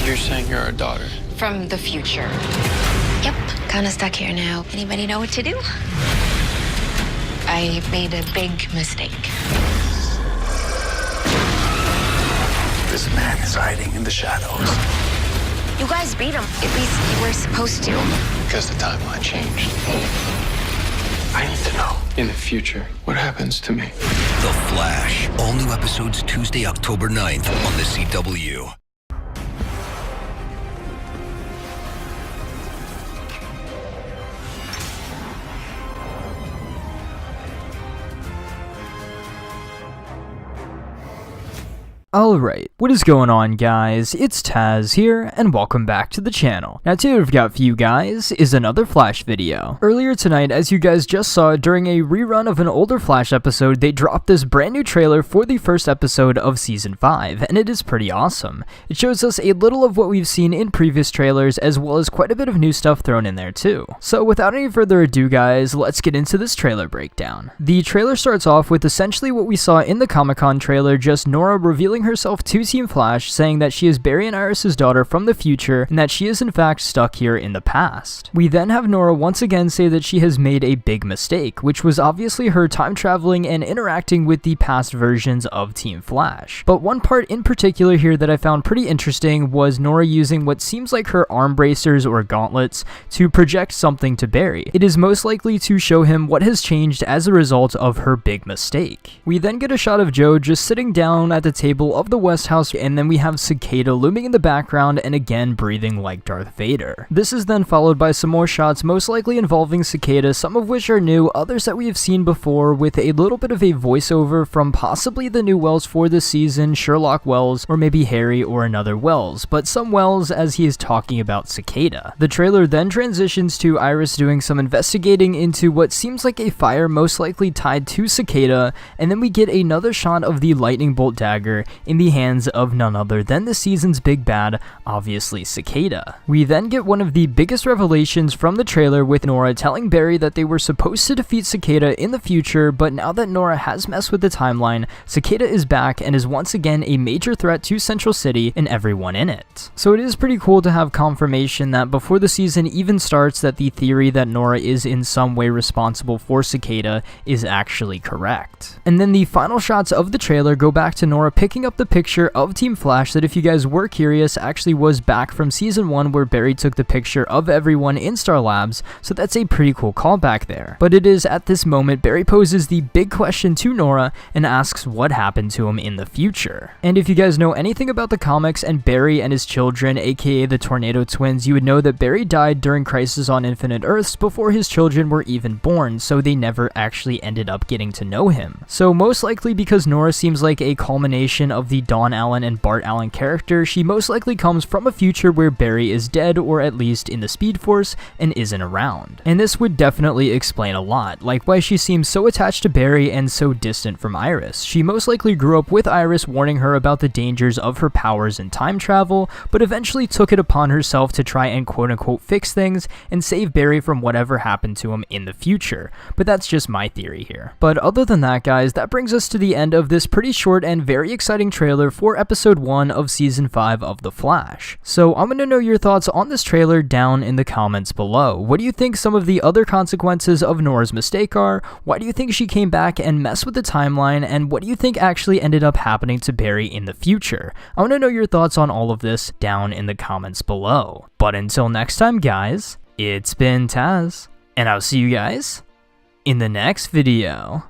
You're saying you're our daughter? From the future. Yep, kinda stuck here now. Anybody know what to do? I made a big mistake. This man is hiding in the shadows. You guys beat him. At least you were supposed to. Because the timeline changed. I need to know. In the future, what happens to me? The Flash. All new episodes Tuesday, October 9th on the CW. Alright, what is going on guys, it's Tazz here, and welcome back to the channel. Now today we've got for you guys is another Flash video. Earlier tonight, as you guys just saw during a rerun of an older Flash episode, they dropped this brand new trailer for the first episode of Season 5, and it is pretty awesome. It shows us a little of what we've seen in previous trailers, as well as quite a bit of new stuff thrown in there too. So without any further ado guys, let's get into this trailer breakdown. The trailer starts off with essentially what we saw in the Comic-Con trailer, just Nora revealing herself to Team Flash, saying that she is Barry and Iris's daughter from the future and that she is in fact stuck here in the past. We then have Nora once again say that she has made a big mistake, which was obviously her time traveling and interacting with the past versions of Team Flash. But one part in particular here that I found pretty interesting was Nora using what seems like her arm bracers or gauntlets to project something to Barry. It is most likely to show him what has changed as a result of her big mistake. We then get a shot of Joe just sitting down at the table of the West House, and then we have Cicada looming in the background and again breathing like Darth Vader. This is then followed by some more shots most likely involving Cicada, some of which are new, others that we have seen before, with a little bit of a voiceover from possibly the new Wells for this season, Sherlock Wells, or maybe Harry or another Wells, but some Wells as he is talking about Cicada. The trailer then transitions to Iris doing some investigating into what seems like a fire most likely tied to Cicada, and then we get another shot of the lightning bolt dagger in the hands of none other than the season's big bad, obviously Cicada. We then get one of the biggest revelations from the trailer with Nora telling Barry that they were supposed to defeat Cicada in the future, but now that Nora has messed with the timeline, Cicada is back and is once again a major threat to Central City and everyone in it. So it is pretty cool to have confirmation that before the season even starts that the theory that Nora is in some way responsible for Cicada is actually correct. And then the final shots of the trailer go back to Nora picking up the picture of Team Flash that, if you guys were curious, actually was back from Season 1 where Barry took the picture of everyone in Star Labs, so that's a pretty cool callback there. But it is at this moment Barry poses the big question to Nora and asks what happened to him in the future. And if you guys know anything about the comics and Barry and his children, aka the Tornado Twins, you would know that Barry died during Crisis on Infinite Earths before his children were even born, so they never actually ended up getting to know him. So most likely because Nora seems like a culmination of the Dawn Allen and Bart Allen character, she most likely comes from a future where Barry is dead, or at least in the Speed Force, and isn't around. And this would definitely explain a lot, like why she seems so attached to Barry and so distant from Iris. She most likely grew up with Iris warning her about the dangers of her powers and time travel, but eventually took it upon herself to try and quote-unquote fix things and save Barry from whatever happened to him in the future. But that's just my theory here. But other than that guys, that brings us to the end of this pretty short and very exciting trailer for episode 1 of season 5 of The Flash. So I'm going to know your thoughts on this trailer down in the comments below. What do you think some of the other consequences of Nora's mistake are? Why do you think she came back and messed with the timeline? And what do you think actually ended up happening to Barry in the future? I want to know your thoughts on all of this down in the comments below. But until next time guys, it's been Tazz, and I'll see you guys in the next video.